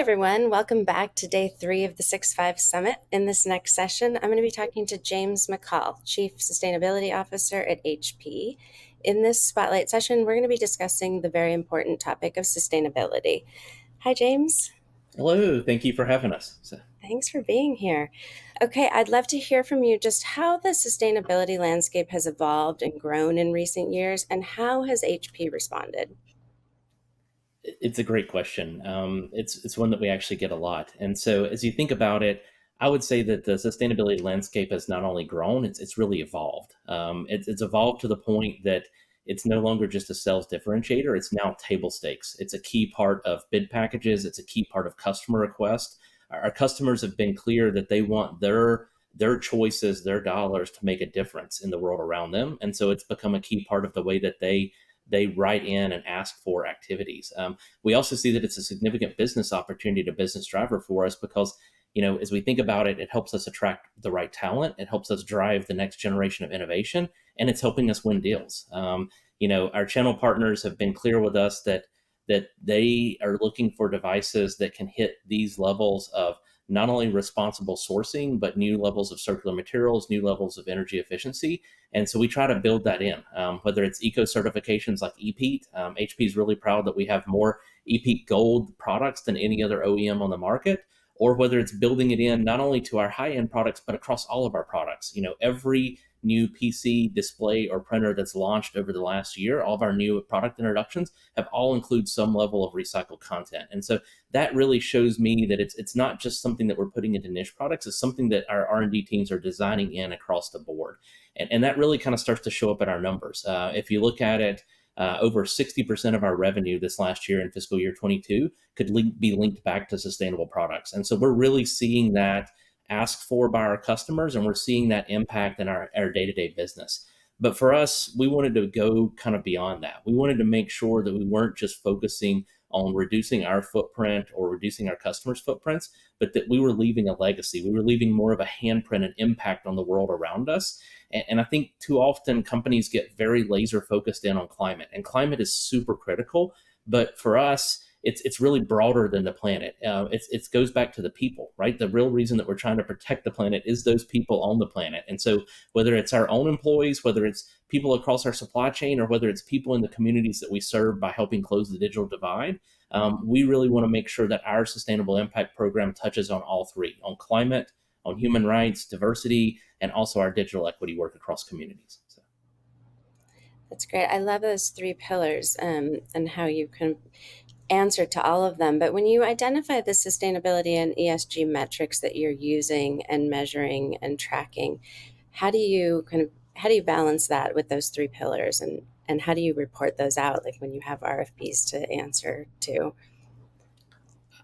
everyone. Welcome back to day 3 of the 6-5 Summit. In this next session, I'm going to be talking to James McCall, Chief Sustainability Officer at HP. In this spotlight session, we're going to be discussing the very important topic of sustainability. Hi, James. Hello, thank you for having us. Thanks for being here. Okay, I'd love to hear from you just how the sustainability landscape has evolved and grown in recent years, and how has HP responded? It's a great question. It's one that we actually get a lot. And so, as you think about it, I would say that the sustainability landscape has not only grown, it's really evolved. It's evolved to the point that it's no longer just a sales differentiator. It's now table stakes. It's a key part of bid packages. It's a key part of customer request. Our customers have been clear that they want their choices, their dollars to make a difference in the world around them. And so, it's become a key part of the way that they write in and ask for activities. We also see that it's a significant business opportunity to business driver for us because, as we think about it, it helps us attract the right talent. It helps us drive the next generation of innovation, and it's helping us win deals. Our channel partners have been clear with us that they are looking for devices that can hit these levels of not only responsible sourcing, but new levels of circular materials, new levels of energy efficiency. And so we try to build that in, whether it's eco certifications like EPEAT. HP is really proud that we have more EPEAT Gold products than any other OEM on the market, or whether it's building it in not only to our high-end products, but across all of our products. Every new PC, display, or printer that's launched over the last year, all of our new product introductions have all include some level of recycled content. And so that really shows me that it's not just something that we're putting into niche products. It's something that our R&D teams are designing in across the board. And that really kind of starts to show up in our numbers. If you look at it, over 60% of our revenue this last year in fiscal year 22 could be linked back to sustainable products. And so we're really seeing that asked for by our customers, and we're seeing that impact in our day-to-day business. But for us, we wanted to go kind of beyond that. We wanted to make sure that we weren't just focusing on reducing our footprint or reducing our customers' footprints, but that we were leaving a legacy. We were leaving more of a handprint and impact on the world around us. And I think too often companies get very laser focused in on climate, and climate is super critical. But for us, it's really broader than the planet. It goes back to the people, right? The real reason that we're trying to protect the planet is those people on the planet. And so whether it's our own employees, whether it's people across our supply chain, or whether it's people in the communities that we serve by helping close the digital divide, we really want to make sure that our sustainable impact program touches on all three: on climate, on human rights, diversity, and also our digital equity work across communities. So. That's great. I love those 3 pillars, and how you can answer to all of them. But when you identify the sustainability and ESG metrics that you're using and measuring and tracking, how do you balance that with those 3 pillars, and how do you report those out, like when you have RFPs to answer to?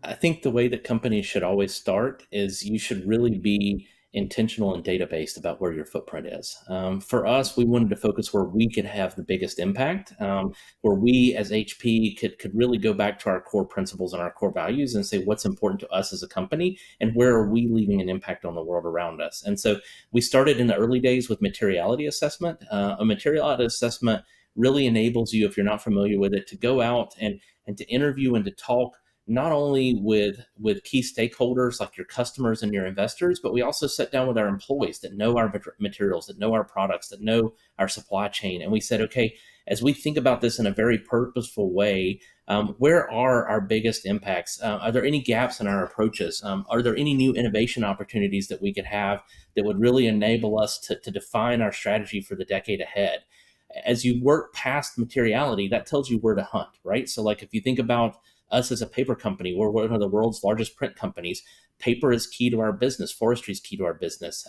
I think the way that companies should always start is you should really be intentional and data based about where your footprint is. For us, we wanted to focus where we could have the biggest impact, where we as HP could really go back to our core principles and our core values and say what's important to us as a company and where are we leaving an impact on the world around us. And so we started in the early days with materiality assessment. A materiality assessment really enables you, if you're not familiar with it, to go out and to interview and to talk not only with key stakeholders like your customers and your investors, but we also sit down with our employees that know our materials, that know our products, that know our supply chain. And we said, okay, as we think about this in a very purposeful way, where are our biggest impacts? Are there any gaps in our approaches? Are there any new innovation opportunities that we could have that would really enable us to define our strategy for the decade ahead? As you work past materiality, that tells you where to hunt, right? So like if you think about us as a paper company, we're one of the world's largest print companies. Paper is key to our business. Forestry is key to our business.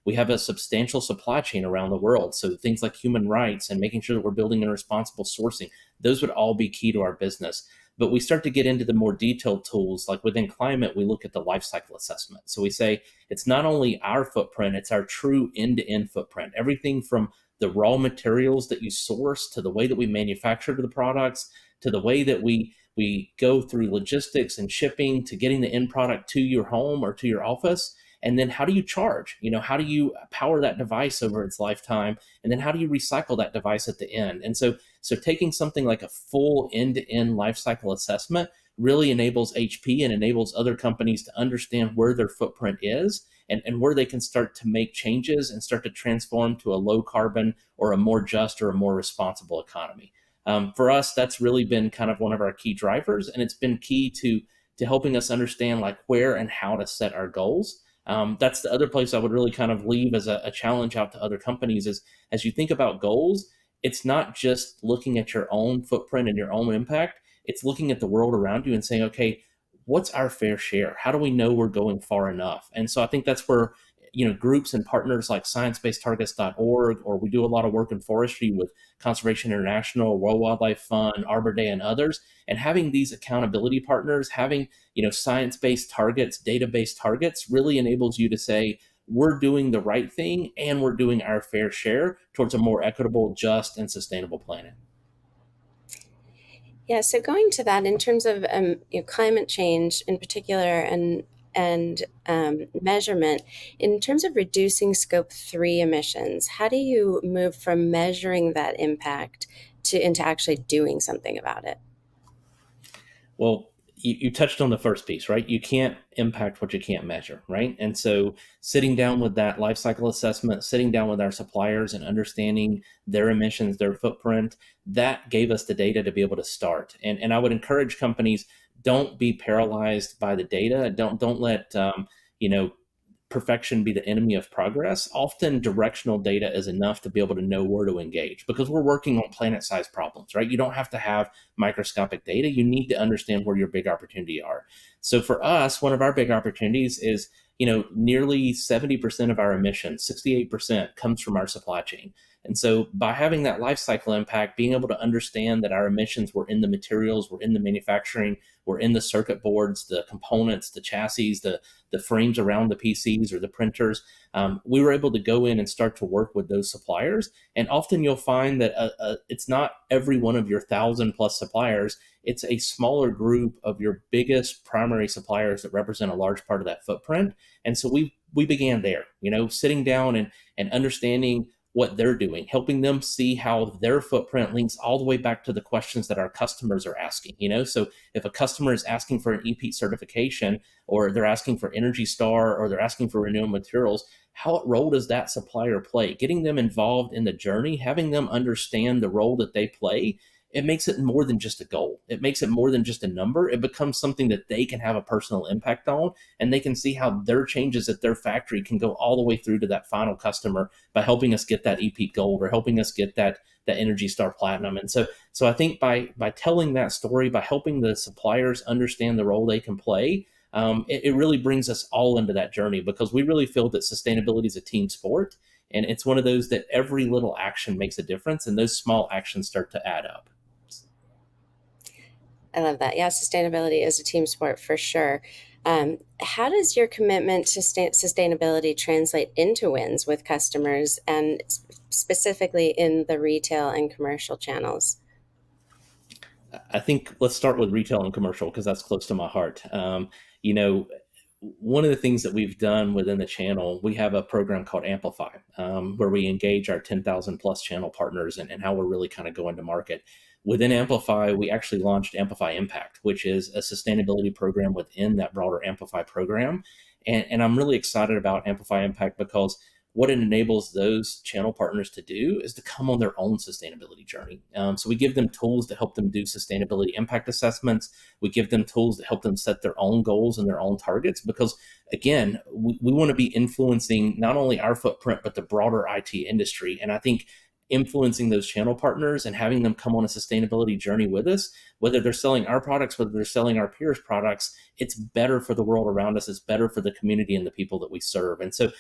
We have a substantial supply chain around the world. So things like human rights and making sure that we're building in responsible sourcing, those would all be key to our business. But we start to get into the more detailed tools. Like within climate, we look at the life cycle assessment. So we say it's not only our footprint, it's our true end-to-end footprint. Everything from the raw materials that you source to the way that we manufacture the products to the way that we go through logistics and shipping to getting the end product to your home or to your office. And then how do you charge? How do you power that device over its lifetime? And then how do you recycle that device at the end? And so taking something like a full end-to-end life cycle assessment really enables HP and enables other companies to understand where their footprint is, and where they can start to make changes and start to transform to a low carbon or a more just or a more responsible economy. For us, that's really been kind of one of our key drivers, and it's been key to helping us understand like where and how to set our goals. That's the other place I would really kind of leave as a challenge out to other companies is as you think about goals, it's not just looking at your own footprint and your own impact. It's looking at the world around you and saying, okay, what's our fair share? How do we know we're going far enough? And so I think that's where groups and partners like sciencebasedtargets.org, or we do a lot of work in forestry with Conservation International, World Wildlife Fund, Arbor Day, and others. And having these accountability partners, having science-based targets, data-based targets, really enables you to say we're doing the right thing and we're doing our fair share towards a more equitable, just, and sustainable planet. Yeah, so going to that in terms of climate change in particular and measurement, in terms of reducing scope 3 emissions, how do you move from measuring that impact to into actually doing something about it? Well, you touched on the first piece, right? You can't impact what you can't measure, right? And so sitting down with that life cycle assessment, sitting down with our suppliers and understanding their emissions, their footprint, that gave us the data to be able to start. And I would encourage companies, don't be paralyzed by the data. Don't let you know perfection be the enemy of progress. Often directional data is enough to be able to know where to engage because we're working on planet sized problems, right? You don't have to have microscopic data. You need to understand where your big opportunity are. So for us, one of our big opportunities is, nearly 70% of our emissions, 68% comes from our supply chain. And so by having that life cycle impact, being able to understand that our emissions were in the materials, were in the manufacturing, were in the circuit boards, the components, the chassis, the frames around the PCs or the printers, we were able to go in and start to work with those suppliers. And often you'll find that it's not every one of your 1,000+ suppliers. It's a smaller group of your biggest primary suppliers that represent a large part of that footprint. And so we began there, sitting down and understanding what they're doing, helping them see how their footprint links all the way back to the questions that our customers are asking. So if a customer is asking for an EPEAT certification, or they're asking for Energy Star, or they're asking for renewable materials, what role does that supplier play? Getting them involved in the journey, having them understand the role that they play, it makes it more than just a goal. It makes it more than just a number. It becomes something that they can have a personal impact on, and they can see how their changes at their factory can go all the way through to that final customer by helping us get that EPEAT Gold or helping us get that Energy Star Platinum. And so I think by telling that story, by helping the suppliers understand the role they can play, it really brings us all into that journey, because we really feel that sustainability is a team sport, and it's one of those that every little action makes a difference, and those small actions start to add up. I love that. Yeah, sustainability is a team sport for sure. How does your commitment to sustainability translate into wins with customers and specifically in the retail and commercial channels? I think let's start with retail and commercial because that's close to my heart. You know, one of the things that we've done within the channel, we have a program called Amplify, where we engage our 10,000+ channel partners and how we're really kind of going to market. Within Amplify, we actually launched Amplify Impact, which is a sustainability program within that broader Amplify program. And I'm really excited about Amplify Impact because what it enables those channel partners to do is to come on their own sustainability journey. So we give them tools to help them do sustainability impact assessments. We give them tools to help them set their own goals and their own targets, because again, we want to be influencing not only our footprint, but the broader IT industry. And I think influencing those channel partners and having them come on a sustainability journey with us, whether they're selling our products, whether they're selling our peers' products, it's better for the world around us. It's better for the community and the people that we serve. And so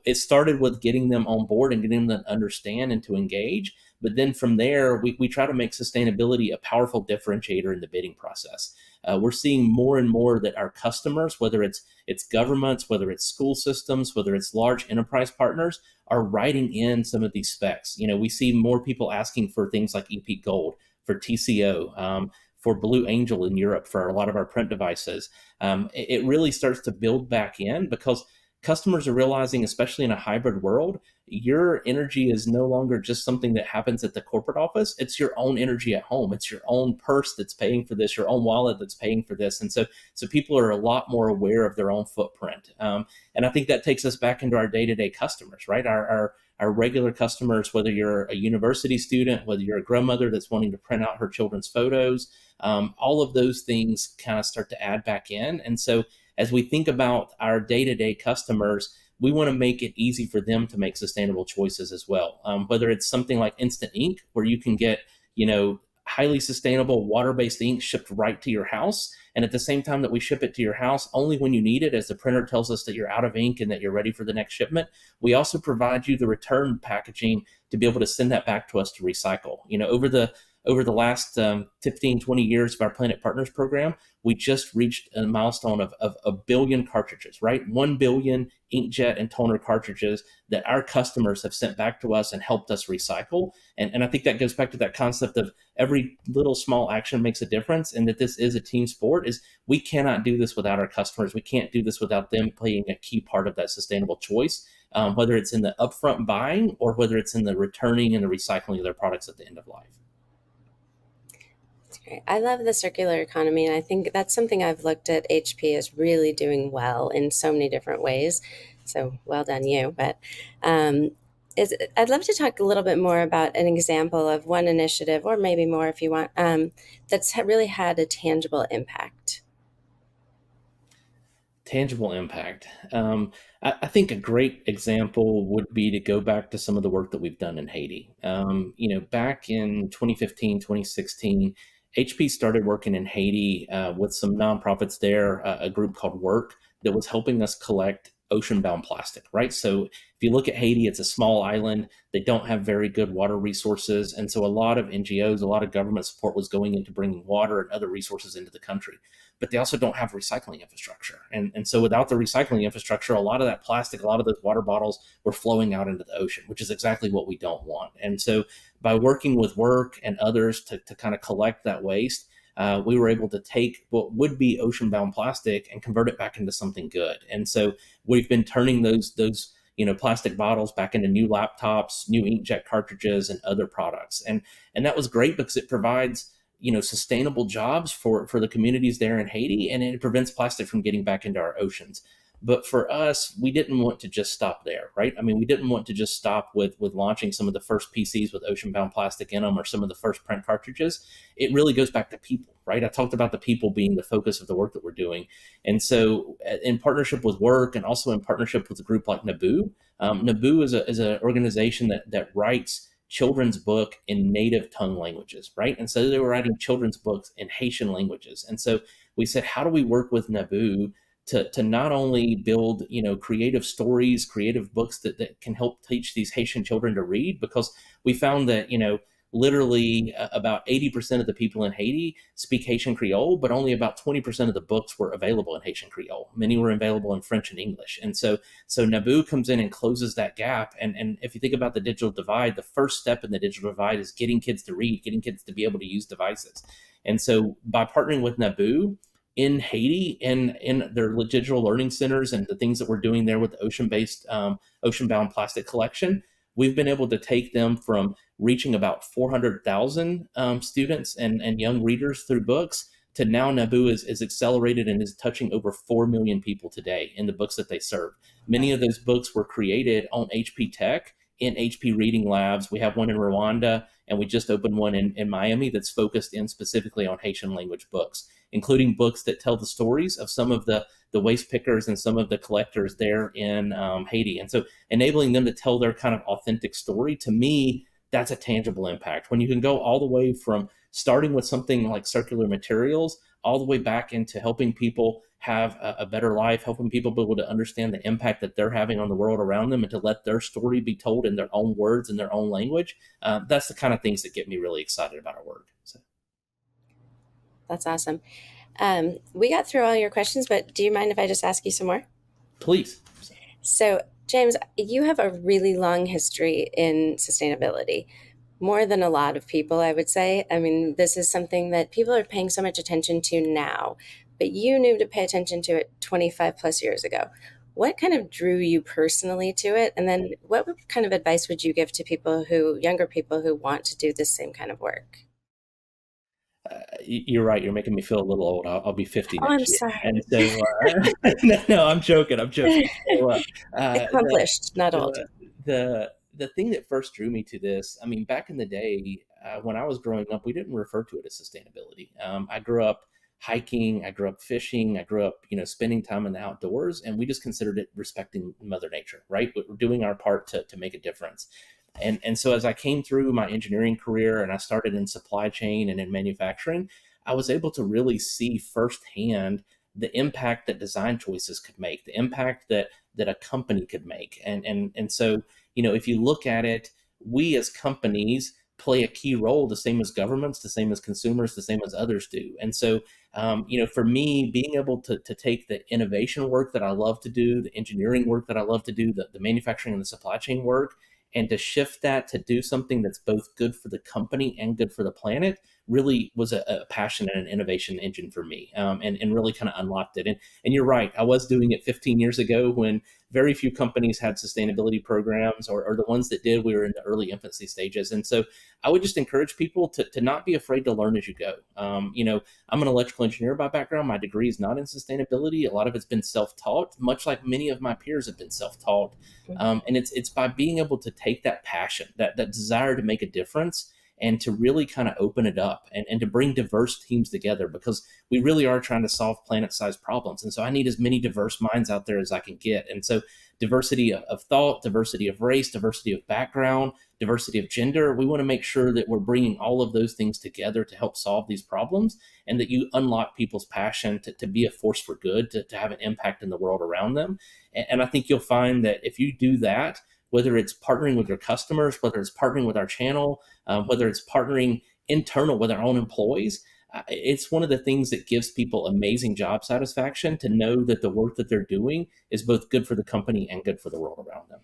it started with getting them on board and getting them to understand and to engage. But then from there, we try to make sustainability a powerful differentiator in the bidding process. We're seeing more and more that our customers, whether it's governments, whether it's school systems, whether it's large enterprise partners, are writing in some of these specs. We see more people asking for things like EPEAT Gold, for TCO, for Blue Angel in Europe, for a lot of our print devices. It really starts to build back in because customers are realizing, especially in a hybrid world, your energy is no longer just something that happens at the corporate office. It's your own energy at home. It's your own purse that's paying for this, your own wallet that's paying for this. And so people are a lot more aware of their own footprint. And I think that takes us back into our day-to-day customers, right? Our regular customers, whether you're a university student, whether you're a grandmother that's wanting to print out her children's photos, all of those things kind of start to add back in. And so as we think about our day-to-day customers, we want to make it easy for them to make sustainable choices as well. Whether it's something like instant ink, where you can get, highly sustainable water-based ink shipped right to your house, and at the same time that we ship it to your house, only when you need it, as the printer tells us that you're out of ink and that you're ready for the next shipment. We also provide you the return packaging to be able to send that back to us to recycle. Over the last 15, 20 years of our Planet Partners program, we just reached a milestone of a billion cartridges, right? 1 billion inkjet and toner cartridges that our customers have sent back to us and helped us recycle. And I think that goes back to that concept of every little small action makes a difference, and that this is a team sport. Is we cannot do this without our customers. We can't do this without them playing a key part of that sustainable choice, whether it's in the upfront buying or whether it's in the returning and the recycling of their products at the end of life. That's great. I love the circular economy, and I think that's something I've looked at HP as really doing well in so many different ways. So well done, you. But um, I'd love to talk a little bit more about an example of one initiative, or maybe more if you want, that's really had a tangible impact. Tangible impact. I think a great example would be to go back to some of the work that we've done in Haiti. Back in 2015, 2016, HP started working in Haiti with some nonprofits there, a group called Work, that was helping us collect ocean-bound plastic, right? So if you look at Haiti, it's a small island. They don't have very good water resources. And so a lot of NGOs, a lot of government support was going into bringing water and other resources into the country, but they also don't have recycling infrastructure. And so without the recycling infrastructure, a lot of that plastic, a lot of those water bottles were flowing out into the ocean, which is exactly what we don't want. And so by working with Work and others to kind of collect that waste, we were able to take what would be ocean bound plastic and convert it back into something good. And so we've been turning those plastic bottles back into new laptops, new inkjet cartridges, and other products. And that was great because it provides sustainable jobs for the communities there in Haiti, and it prevents plastic from getting back into our oceans. But for us, we didn't want to just stop there, right? I mean, we didn't want to just stop with launching some of the first PCs with ocean bound plastic in them, or some of the first print cartridges. It really goes back to people, right? I talked about the people being the focus of the work that we're doing. And so in partnership with Work, and also in partnership with a group like Naboo, Naboo is an organization that writes children's book in native tongue languages, right? And so they were writing children's books in Haitian languages. And so we said, how do we work with Naboo to not only build, creative stories, creative books that can help teach these Haitian children to read? Because we found that, literally about 80% of the people in Haiti speak Haitian Creole, but only about 20% of the books were available in Haitian Creole. Many were available in French and English. And so Naboo comes in and closes that gap. And if you think about the digital divide, the first step in the digital divide is getting kids to read, getting kids to be able to use devices. And so by partnering with Naboo in Haiti, in their digital learning centers, and the things that we're doing there with the ocean-bound plastic collection, we've been able to take them from reaching about 400,000 students and young readers through books, to now Naboo is accelerated and is touching over 4 million people today in the books that they serve. Many of those books were created on HP Tech in HP Reading Labs. We have one in Rwanda, and we just opened one in Miami that's focused in specifically on Haitian language books, including books that tell the stories of some of the waste pickers and some of the collectors there in Haiti. And so enabling them to tell their kind of authentic story, to me, that's a tangible impact. When you can go all the way from starting with something like circular materials, all the way back into helping people have a better life, helping people be able to understand the impact that they're having on the world around them, and to let their story be told in their own words, in their own language. That's the kind of things that get me really excited about our work. So, That's awesome. We got through all your questions, but do you mind if I just ask you some more? please. So, James, you have a really long history in sustainability, more than a lot of people, I would say. I mean, this is something that people are paying so much attention to now, but you knew to pay attention to it 25 plus years ago. What kind of drew you personally to it? And then what kind of advice would you give to people who, younger people who want to do the same kind of work? You're right. You're making me feel a little old. I'll be 50 Oh, I'm next year, and sorry. so no, no, I'm joking. I'm joking. So, the Accomplished, not old. the the thing that first drew me to this, I mean, back in the day, when I was growing up, we didn't refer to it as sustainability. I grew up hiking, I grew up fishing, I grew up, spending time in the outdoors, and we just considered it respecting Mother Nature, right? We're doing our part to make a difference. And so as I came through my engineering career and I started in supply chain and in manufacturing, I was able to really see firsthand the impact that design choices could make, the impact that a company could make. And so, if you look at it, we as companies play a key role, the same as governments, the same as consumers, the same as others do. And so, for me, being able to take the innovation work that I love to do, the engineering work that I love to do, the manufacturing and the supply chain work, and to shift that to do something that's both good for the company and good for the planet really was a passion and an innovation engine for me, and really kind of unlocked it. And you're right, I was doing it 15 years ago when very few companies had sustainability programs, or the ones that did, we were in the early infancy stages. And so I would just encourage people to not be afraid to learn as you go. I'm an electrical engineer by background. My degree is not in sustainability. A lot of it's been self-taught, much like many of my peers have been self-taught. And it's by being able to take that passion, that desire to make a difference, and to really kind of open it up, and to bring diverse teams together, because we really are trying to solve planet-sized problems. And so I need as many diverse minds out there as I can get. And so diversity of thought, diversity of race, diversity of background, diversity of gender, we want to make sure that we're bringing all of those things together to help solve these problems, and that you unlock people's passion to be a force for good, to have an impact in the world around them. And I think you'll find that if you do that, whether it's partnering with your customers, whether it's partnering with our channel, whether it's partnering internal with our own employees, it's one of the things that gives people amazing job satisfaction to know that the work that they're doing is both good for the company and good for the world around them.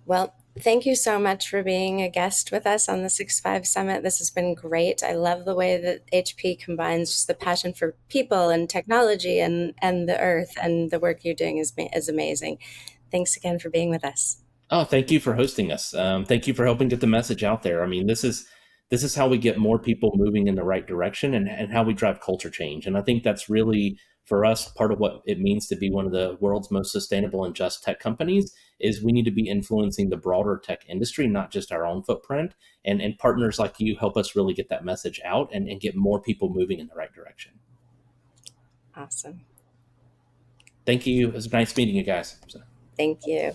Well, thank you so much for being a guest with us on the 6-5 Summit. This has been great. I love the way that HP combines just the passion for people and technology and the earth, and the work you're doing is amazing. Thanks again for being with us. Oh, thank you for hosting us. Thank you for helping get the message out there. I mean, this is how we get more people moving in the right direction, and how we drive culture change. And I think that's really, for us, part of what it means to be one of the world's most sustainable and just tech companies is we need to be influencing the broader tech industry, not just our own footprint. And partners like you help us really get that message out, and get more people moving in the right direction. Awesome. Thank you. It was nice meeting you guys. So. Thank you.